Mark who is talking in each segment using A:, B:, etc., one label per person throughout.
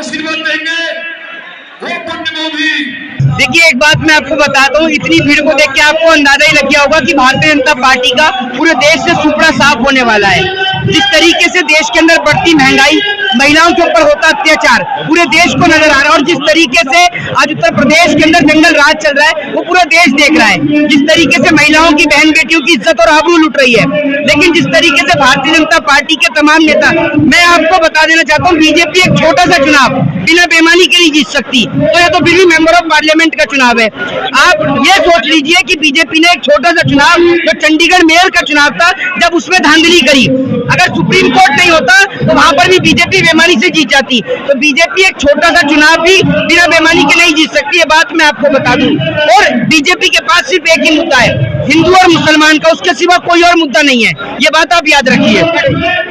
A: आशीर्वाद देंगे वो पुण्यभूमि।
B: देखिए, एक बात मैं आपको बताता हूँ, इतनी भीड़ को देख के आपको अंदाजा ही लग गया होगा कि भारतीय जनता पार्टी का पूरे देश से सुपड़ा साफ होने वाला है। जिस तरीके से देश के अंदर बढ़ती महंगाई, महिलाओं के ऊपर होता अत्याचार पूरे देश को नजर आ रहा है, और जिस तरीके से आज उत्तर प्रदेश के अंदर जंगल राज चल रहा है वो पूरा देश देख रहा है। जिस तरीके से महिलाओं की, बहन बेटियों की इज्जत और आबरू लुट रही है, लेकिन जिस तरीके से भारतीय जनता पार्टी के तमाम नेता, मैं आपको बता देना चाहता हूँ, बीजेपी एक छोटा सा चुनाव बिना बेईमानी के नहीं जीत सकती, तो या तो फिर भी मेंबर ऑफ पार्लियामेंट का चुनाव है। आप ये सोच लीजिए कि बीजेपी ने एक छोटा सा चुनाव, जो चंडीगढ़ मेयर का चुनाव था, जब उसमें धांधली करी, अगर सुप्रीम कोर्ट नहीं होता तो वहां पर भी बीजेपी बेईमानी से जीत जाती। तो बीजेपी एक छोटा सा चुनाव भी बिना बेईमानी के नहीं जीत सकती, ये बात मैं आपको बता दूं। और बीजेपी के पास सिर्फ एक ही मुद्दा है, हिंदू और मुसलमान का, उसके सिवा कोई और मुद्दा नहीं है, ये बात आप याद रखिए।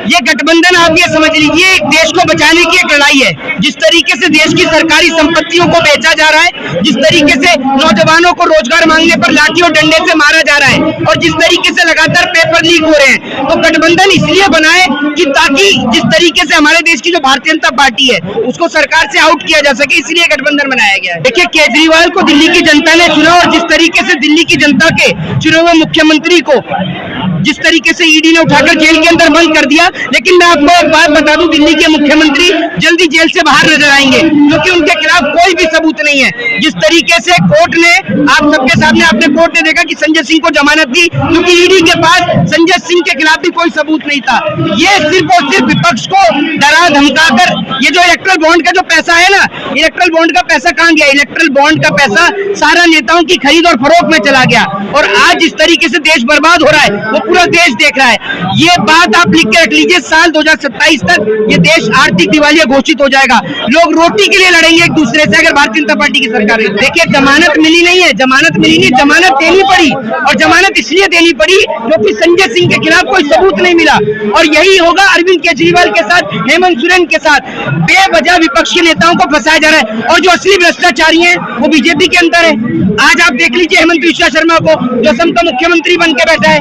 B: ये गठबंधन आप ये समझ लीजिए देश को बचाने की एक लड़ाई है। जिस तरीके से देश की सरकारी संपत्तियों को बेचा जा रहा है, जिस तरीके से नौजवानों को रोजगार मांगने पर लाठी और डंडे से मारा जा रहा है, और जिस तरीके से लगातार पेपर लीक हो रहे हैं, तो गठबंधन इसलिए बना है कि ताकि जिस तरीके से हमारे देश की जो भारतीय जनता पार्टी है उसको सरकार से आउट किया जा सके, इसलिए गठबंधन बनाया गया है। देखिए, केजरीवाल को दिल्ली की जनता ने चुना, और जिस तरीके से दिल्ली की जनता के चुने हुए मुख्यमंत्री को जिस तरीके से ईडी ने उठाकर जेल के अंदर बंद कर दिया, लेकिन मैं आपको एक बात बता दूं, दिल्ली के मुख्यमंत्री जल्दी जेल से बाहर नजर आएंगे, क्योंकि उनके खिलाफ कोई भी सबूत नहीं है। जिस तरीके से कोर्ट ने, आप सबके सामने आपने कोर्ट ने देखा कि संजय सिंह को जमानत दी, क्योंकि ईडी के पास संजय सिंह के खिलाफ भी कोई सबूत नहीं था। ये सिर्फ और सिर्फ विपक्ष को डरा धमकाकर, ये जो इलेक्ट्रल बॉन्ड का जो पैसा है ना, इलेक्ट्रल बॉन्ड का पैसा कहां गया? इलेक्ट्रल बॉन्ड का पैसा सारा नेताओं की खरीद और फरोख्त में चला गया, और आज जिस तरीके से देश बर्बाद हो रहा है वो पूरा देश देख रहा है। ये बात आप लिख के रख लीजिए, साल 2027 तक ये देश आर्थिक दिवालिया घोषित हो जाएगा। लोग रोटी के लिए लड़ेंगे एक दूसरे से अगर भारतीय जनता पार्टी की सरकार है। देखिए, जमानत मिली नहीं है, जमानत मिली नहीं, जमानत देनी पड़ी, और जमानत इसलिए देनी पड़ी क्योंकि संजय सिंह के खिलाफ कोई सबूत नहीं मिला। और यही होगा अरविंद केजरीवाल के साथ, हेमंत सोरेन के साथ, बेवजह विपक्ष के नेताओं को फंसाया जा रहा है, और जो असली भ्रष्टाचारी हैं वो बीजेपी के अंदर है। आज आप देख लीजिए हेमंत विश्वा शर्मा को, जो असम का मुख्यमंत्री बन के बैठा है,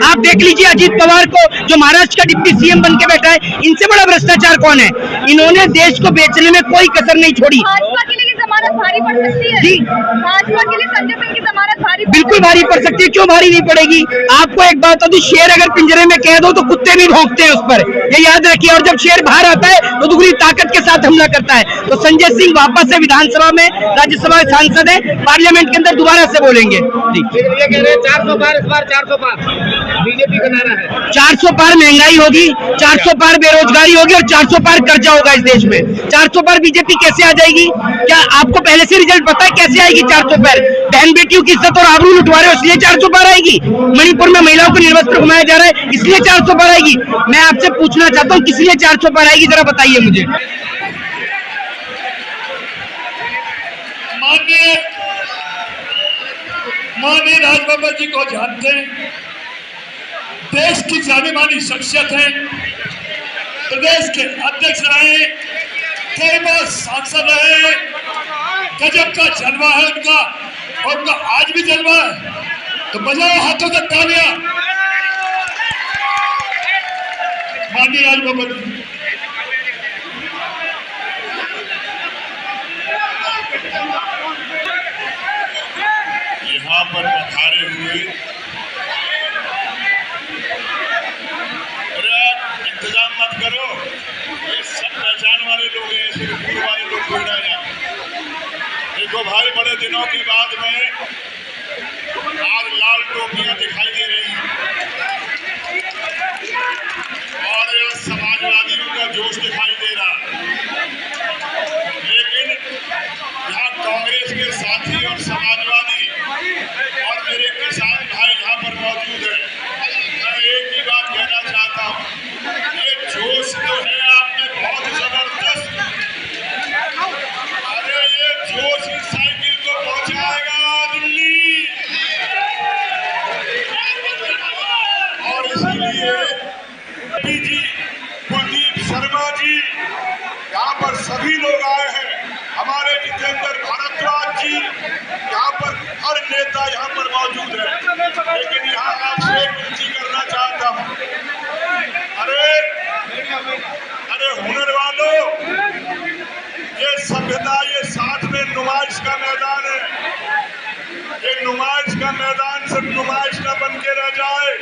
B: आप देख लीजिए अजीत पवार को, जो महाराष्ट्र का डिप्टी सीएम बन के बैठा है। इनसे बड़ा भ्रष्टाचार कौन है? इन्होंने देश को बेचने में कोई कसर नहीं छोड़ी।
C: भाजपा के लिए जमानत भारी पड़ सकती है जी, भाजपा के लिए संजय सिंह की जमानत भारी,
B: बिल्कुल भारी पड़ सकती है। क्यों भारी नहीं पड़ेगी? आपको एक बात होती, शेर अगर पिंजरे में कह दो तो कुत्ते भी भौंकते हैं उस पर, ये याद रखिए। और जब शेर बाहर आता है तो दुगनी ताकत के साथ हमला करता है। तो संजय सिंह वापस से विधानसभा में, राज्यसभा सांसद है, पार्लियामेंट के अंदर दोबारा से बोलेंगे।
D: ये कह रहे हैं 400 पार, इस बार 400 पार बीजेपी का नारा है।
B: 400 पार महंगाई होगी, 400 पार बेरोजगारी होगी, और 400 पार कर्जा होगा इस देश में। 400 पार बीजेपी कैसे आ जाएगी? क्या आपको पहले से रिजल्ट पता है कैसे आएगी 400 पार? बहन बेटियों की इज्जत और आबरू लुटवा रहे हो इसलिए 400 पार आएगी। मणिपुर में महिलाओं को निर्वस्त्र घुमाया जा रहा है इसलिए 400 पार आएगी। मैं आपसे पूछना चाहता हूँ, किस लिए 400 पार आएगी, जरा बताइए मुझे।
A: माननीय राजबाबा जी को जानते हैं, देश की जानी मानी शख्सियत है, प्रदेश के अध्यक्ष रहे, कई बार सांसद रहे, गजब का जलवा है उनका, और उनका आज भी जलवा है। तो बजाओ हाथों तक तालियां माननीय राजबाबा जी। यहाँ पर पधारे हुए, अरे इंतजाम मत करो, ये सब पहचान वाले लोग हैं, ऐसे दूर वाले लोग कोई ना जाए। देखो भाई, बड़े दिनों के बाद में आज लाल टोपियां दिखाई दे रही हैं, और यह समाजवादियों का जोश दिखाई दे रहा, लेकिन यहाँ कांग्रेस के साथी और समाजवादी और मेरे किसान भाई यहाँ पर मौजूद है। मैं एक ही बात कहना चाहता हूँ, ये जोश तो है आप में बहुत जबरदस्त, अरे ये जोश इस साइकिल को पहुंचाएगा दिल्ली, और इसलिए जी कुलदीप शर्मा जी यहाँ पर सभी लोग आए हैं, हमारे जितेंद्र भारद्वाज जी, यहाँ पर हर नेता यहाँ पर मौजूद है। लेकिन यहाँ आपसे एक विनती करना चाहता हूँ, अरे हुनर वालों, सभ्यता ये साथ में नुमाइश का मैदान है। ये नुमाइश का मैदान सिर्फ नुमाइश न बन के रह जाए।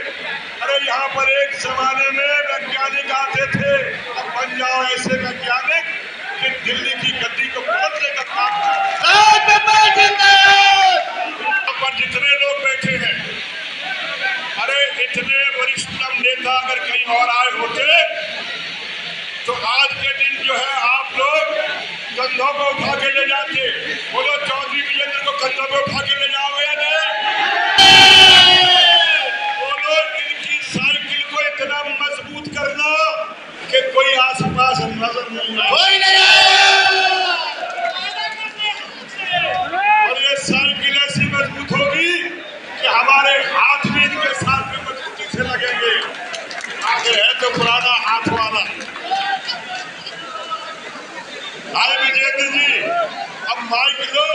A: अरे यहाँ पर एक जमाने में वैज्ञानिक आते थे, अब बन जाओ ऐसे वैज्ञानिक कि दिल्ली की गद्दी को बदलने का काम करें। यहाँ पर जितने लोग बैठे हैं, अरे इतने वरिष्ठतम नेता अगर कहीं और आए होते तो आज के दिन जो है आप लोग कंधों पे उठा के ले जाते। बोलो चौधरी विजेंद्र को कंधों पे उठा के ले जाओगे या नहीं? बोलो इनकी साइकिल को इतना मजबूत करना कि कोई आसपास नजर नहीं आए। और ये साइकिल ऐसी मजबूत होगी कि हमारे हाथ भी इनके साथ में मजबूती से लगेंगे। आगे है तो पुराना हाथ वाला। आए विजेंद्र जी, अब माइक लो।